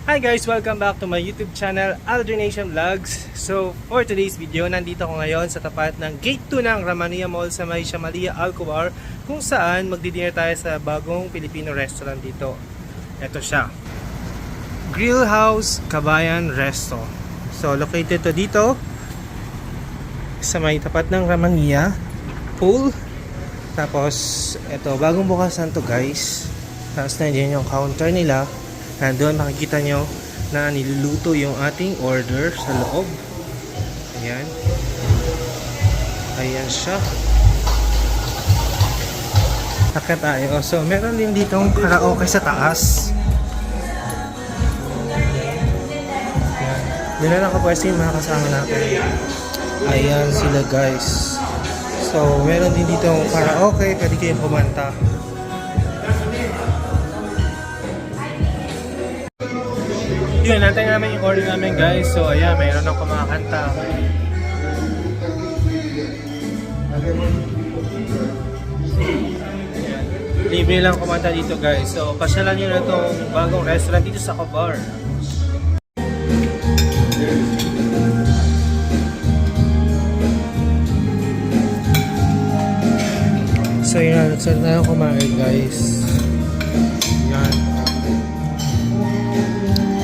Hi guys! Welcome back to my YouTube channel, Aldrination Vlogs. So, for today's video, nandito ako ngayon sa tapat ng Gate 2 ng Ramania Mall sa may Shamalia, Alcobar, kung saan magdi-dinner tayo sa bagong Filipino restaurant dito. Ito siya. Grill House Kabayan Resto. So, located to dito sa may tapat ng Ramania Pool. Tapos, ito, bagong bukas na to guys. Tapos, nandiyan yung counter nila. Doon makikita nyo na niluluto yung ating order sa loob. Ayan. Ayan siya. Akit tayo. So, meron din ditong karaoke sa taas. Ayan. Doon na nakapwesto yung mga kasama natin. Ayan sila guys. So, meron din ditong karaoke. Pwede kayong kumanta. Yun, natin namin yung order namin guys. So ayan, mayroon akong mga kanta. Libre lang kumanta dito guys. So pasyalan nyo na itong bagong restaurant dito sa Alcobar. So yun, nagsal na ako kumain guys. Yan.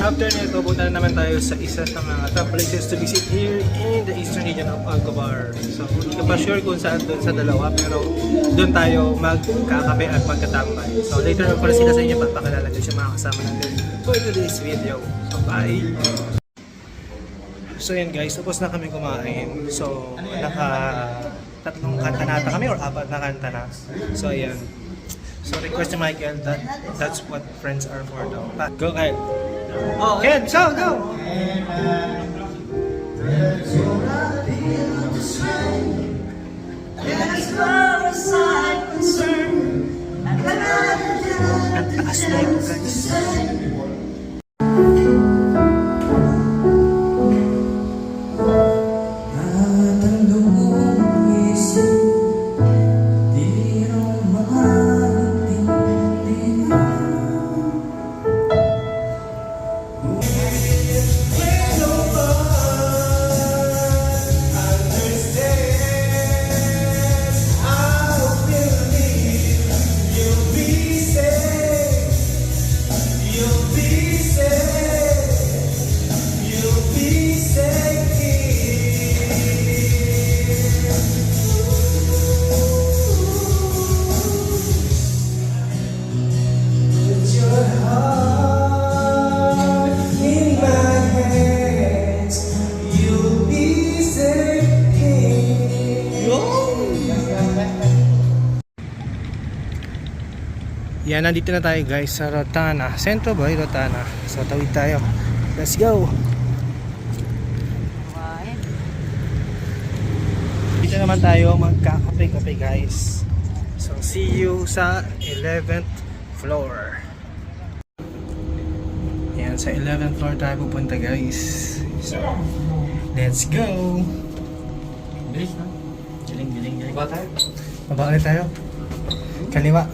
After nito, punta na naman tayo sa isa sa mga top places to visit here in the eastern region of Alcobar. So, hindi ka pa sure kung saan doon sa dalawa, pero doon tayo magkakape at magkatambay. So, later on pala sila sa inyo pagpakilala doon siya mga kasama natin for today's video. So, bye! So, yan guys, tapos na kami kumain. So, tatlong kanta nata kami or apat na kanta na. So, ayan. So, request ni Michael that that's what friends are for daw. Go ahead! Oh, Ken, go, go! Ang taas na ito guys. Yan, nandito na tayo guys sa Rotana. Sentro ba? Rotana. So, tawid tayo. Let's go! Dito naman tayo magkakape-kape guys. So, see you sa 11th floor. Yan, sa 11th floor tayo pupunta guys. So, let's go! Bilis na. Giling. Baba tayo? Baba ulit tayo. Kaliwa.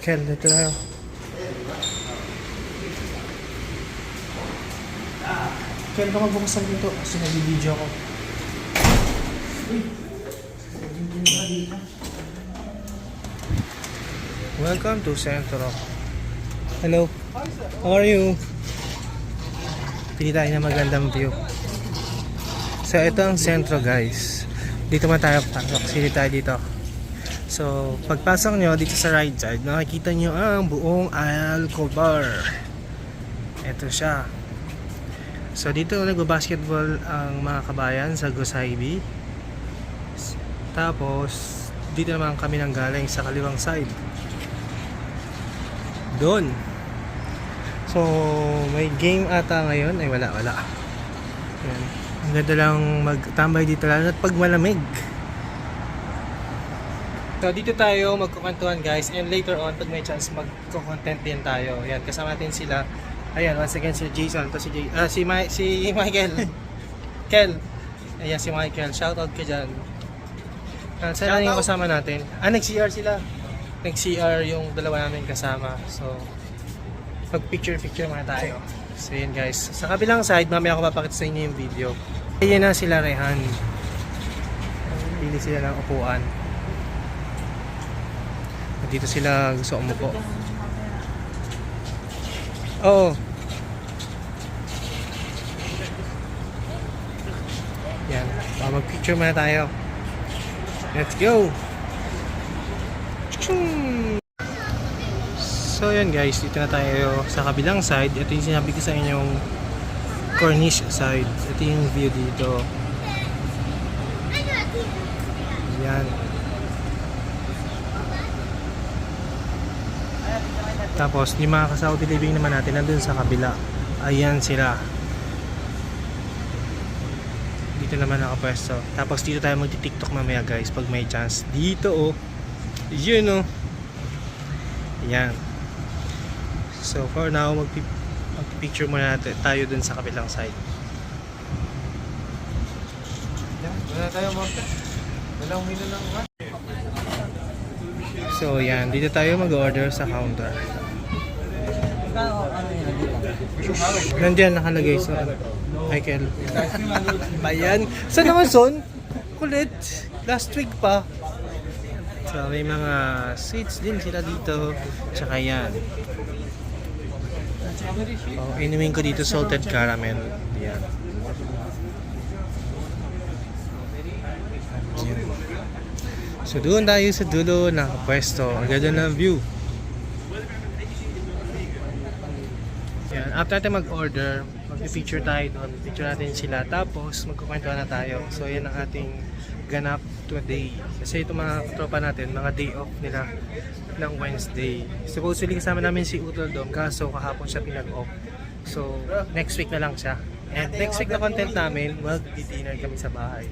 Kel, dito tayo. Kel, ka magbukas ng dito kasi nag-video ako. Welcome to Centro. Hello. How are you? Pili tayo na magandang view. So, ito ang Centro guys. Dito man tayo pasok. Sili tayo dito. So, pagpasok nyo dito sa right side, nakikita nyo ang buong Alcobar. Ito siya. So, dito nagbabasketball ang mga kabayan sa Gusaybi. Tapos, dito naman kami nang galing sa kaliwang side. Doon. So, may game ata ngayon. Ay, wala. Ayan. Ang ganda lang magtambay dito lalo at pag malamig. So dito tayo magkukantuhan guys, and later on pag may chance magko-content din tayo. Ayan, kasama natin sila. Ayan, once again si Jason, to si Michael. Kel. Ayan si Michael, shoutout ka dyan. Saan lang yung kasama natin? Nag-CR sila. nag-CR yung dalawa namin kasama. So, pag-picture-picture muna tayo. So, yun guys. Sa kabilang side, mamaya ako papakita sa inyo yung video. Ayan na sila Rehan. Pili sila ng upuan. Dito sila gusto umupo. Oo. Yan. Mag-picture muna tayo. Let's go! So yan guys, dito na tayo sa kabilang side. Ito yung sinabi ko sa inyong corniche side. Ito yung view dito. Yan. Tapos yung mga ka-Saudi living naman natin nandun sa kabila. Ayan sila. Dito naman nakapwesto. Tapos dito tayo magti-TikTok mamaya guys pag may chance. Dito oh. Yun oh. Yan. So for now magpi-picture muna tayo dun sa kabilang side. Yan, wala tayo mga. Walang mino lang ba? So yan, dito tayo mag-order sa counter. Nandiyan nakalagay sa Michael. Bayan. Saan naman son? Kulit. Last week pa. So may mga seats din sila dito. Tsaka yan. Oh, inumin ko dito salted caramel. Yan. So doon tayo sa dulo nakapwesto. Ang ganda ng view. Yan. After natin mag-order, mag-picture tayo doon. Picture natin sila. Tapos magkukwentuhan na tayo. So yan ang ating ganap today. Kasi itong mga tropa natin, mga day off nila ng Wednesday. Supposedly kasama namin si Utol doon. Kaso kahapon siya pinag-off. So next week na lang siya. And next week na content namin, mag-dinner kami sa bahay.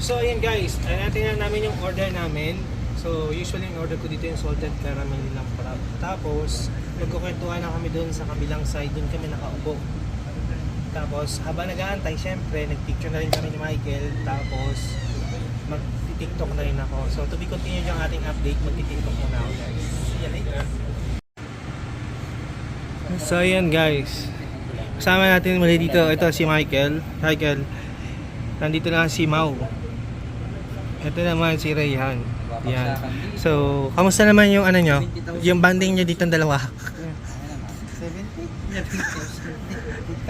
So ayun guys, natin na namin yung order namin. So usually yung order ko dito yung salted caramel nilang crab. Tapos magkukwentuhan na kami doon sa kabilang side, doon kami nakaupo. Tapos habang nag-aantay, syempre nagpicture na rin kami ni Michael. Tapos mag-tiktok na rin ako. So to be continued yung ating update, mag-tiktok muna ako guys. See you later. So ayan guys, kasama natin muli dito. Ito si Michael. Nandito na si Mau. Ito naman si Rayhan. Yan. So, kamusta naman yung ano nyo? Yung banding nyo dito ng dalawa?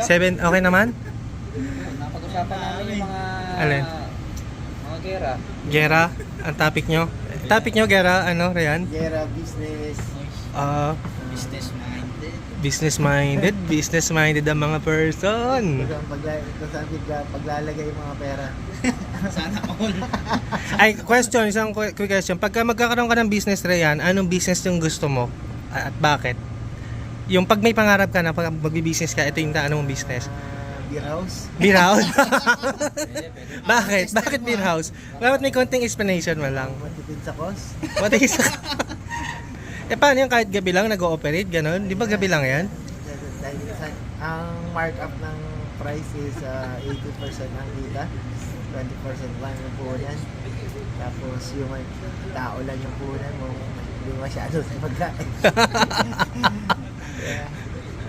7? Okay naman? Napag-usapan namin yung mga Alin? mga gera. Gera? Ang topic nyo? Topic nyo, Gera? Ano, Rayhan? Gera, business. Business-minded. Business-minded ang mga person. Paglalagay yung mga pera. Sana all. Ay, question. Isang quick question. Pagka magkakaroon ka ng business, Rayhan, anong business yung gusto mo? At bakit? Yung pag may pangarap ka na, pag magbi-business ka, ito yung anong business? Beer house. Beer house? Bakit? Bakit beer house? Dapat may konting explanation mo lang. Matipid sa cost. Matigis paano yung kahit gabi lang nag-ooperate? Ganon? Di ba gabi lang yan? Ang markup ng price is 80% ang kita. 20% lang yung puhunan. Tapos yung tao lang yung puhunan mo. Hindi masyado sa pagkain.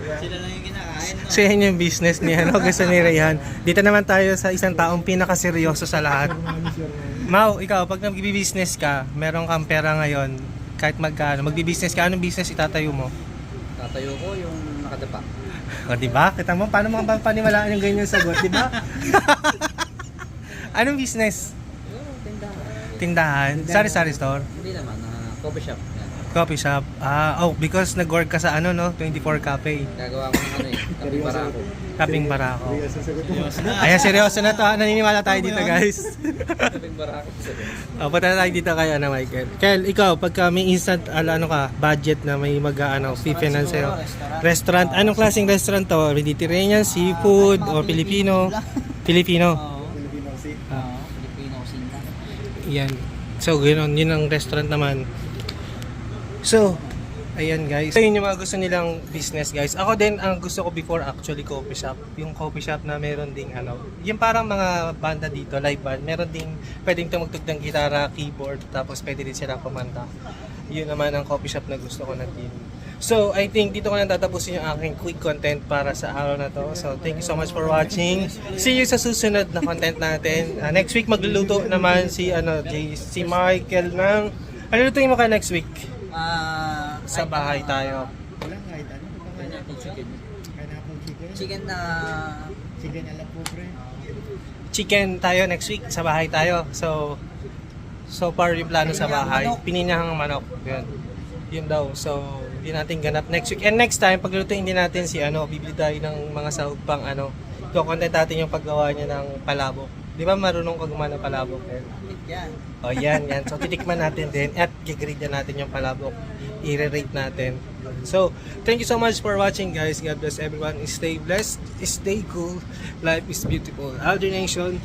Sila lang yung kinakain, no? So yan yung business niya, no? Gusto ni Rayhan. Dito naman tayo sa isang taong pinakaseryoso sa lahat. Mau, ikaw, pag nag-business ka, meron kang pera ngayon, kahit magkano, magbi-business ka, anong business itatayo mo? Tatayo ko yung nakadapa. O, diba? Kita mo, paano mga paniwalaan yung ganyan sagot, diba? Anong business? Tindahan. Tindahan? Sari-sari store? Hindi naman, coffee shop. Yan. Coffee shop? Because nag-work ka sa ano, no? 24 Cafe. Gagawa ko ng ano eh, kaping barako. Kaping barako. Ayan, seryoso na to. Naniniwala tayo dito, guys. Kaping barako. Punta na tayo dito kay Michael. Kel, ikaw, pagka may instant, budget na may finance sa'yo. Restaurant. Anong klaseng restaurant to? Mediterranean, seafood, o Filipino? Filipino. Filipino cuisine. Yan. So, ganoon. Yun ang restaurant naman. So, Ayan guys. So yun yung mga gusto nilang business guys. Ako din, ang gusto ko before actually coffee shop. Yung coffee shop na meron ding ano, yung parang mga banda dito, live band. Meron ding pwedeng tumugtog ng gitara, keyboard, tapos pwede din silang kumanta. Yun naman ang coffee shop na gusto ko na team. So I think dito ko na tatapusin yung aking quick content para sa araw na to. So thank you so much for watching. See you sa susunod na content natin. Next week magluluto naman si si Michael ng ano lutuin mo ka next week? Sa bahay tayo. Walang kahit ano. Pineapple chicken. Pineapple chicken. Chicken na... Chicken alam po, pre. Chicken tayo next week sa bahay tayo. So far yung plano sa bahay. Pininahang manok. Yun daw. So yun natin ganap next week. And next time paglulutuin din natin si bibili tayo ng mga sahog pang i-content natin yung paggawa niya ng palabok. Di ba marunong ka gumawa ng palabok? Yan. O yan. So titikman natin din at gigrade na natin yung palabok. I-rate natin. So, thank you so much for watching guys. God bless everyone. Stay blessed. Stay cool. Life is beautiful. Aldrin Nation.